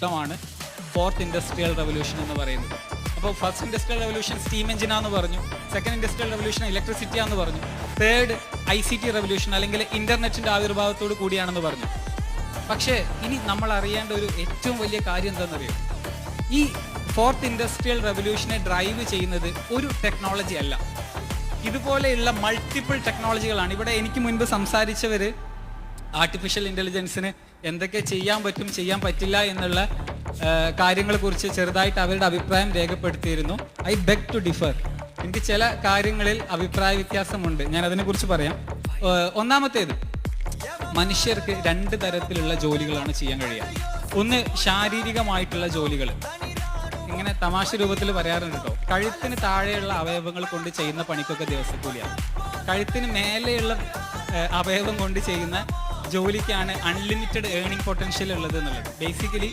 ഘട്ടമാണ് fourth industrial revolution എന്ന് പറയുന്നത്. അപ്പോൾ ഫസ്റ്റ് ഇൻഡസ്ട്രിയൽ റവല്യൂഷൻ സ്റ്റീം എഞ്ചിനാന്ന് പറഞ്ഞു, സെക്കൻഡ് ഇൻഡസ്ട്രിയൽ റവല്യൂഷൻ ഇലക്ട്രിസിറ്റിയാന്ന് പറഞ്ഞു, തേർഡ് ICT റവല്യൂഷൻ അല്ലെങ്കിൽ ഇന്റർനെറ്റിന്റെ ആവിർഭാവത്തോട് കൂടിയാണെന്ന് പറഞ്ഞു. പക്ഷേ ഇനി നമ്മൾ അറിയേണ്ട ഒരു ഏറ്റവും വലിയ കാര്യം എന്താണെന്നറിയോ? ഈ ഫോർത്ത് ഇൻഡസ്ട്രിയൽ റവല്യൂഷനെ ഡ്രൈവ് ചെയ്യുന്നത് ഒരു ടെക്നോളജി അല്ല, ഇതുപോലെയുള്ള മൾട്ടിപ്പിൾ ടെക്നോളജികളാണ്. ഇവിടെ എനിക്ക് മുൻപ് സംസാരിച്ചവർ ആർട്ടിഫിഷ്യൽ ഇൻ്റലിജൻസിന് എന്തൊക്കെ ചെയ്യാൻ പറ്റും ചെയ്യാൻ പറ്റില്ല എന്നുള്ള കാര്യങ്ങളെക്കുറിച്ച് ചെറുതായിട്ട് അവരുടെ അഭിപ്രായം രേഖപ്പെടുത്തിയിരുന്നു. I beg to differ. എനിക്ക് ചില കാര്യങ്ങളിൽ അഭിപ്രായ വ്യത്യാസമുണ്ട്, ഞാൻ അതിനെക്കുറിച്ച് പറയാം. ഒന്നാമത്തേത്, മനുഷ്യർക്ക് 2 തരത്തിലുള്ള ജോലികളാണ് ചെയ്യാൻ കഴിയുക. ഒന്ന് ശാരീരികമായിട്ടുള്ള ജോലികൾ, ഇങ്ങനെ തമാശ രൂപത്തിൽ പറയാറുണ്ട് കേട്ടോ. കഴുത്തിന് താഴെയുള്ള അവയവങ്ങൾ കൊണ്ട് ചെയ്യുന്ന പണിക്കൊക്കെ ദിവസക്കൂലിയാണ്. കഴുത്തിന് മേലെയുള്ള അവയവം കൊണ്ട് ചെയ്യുന്ന ജോലിക്കാണ് അൺലിമിറ്റഡ് ഏർണിംഗ് പൊട്ടൻഷ്യൽ ഉള്ളത് എന്നുള്ളത്. ബേസിക്കലി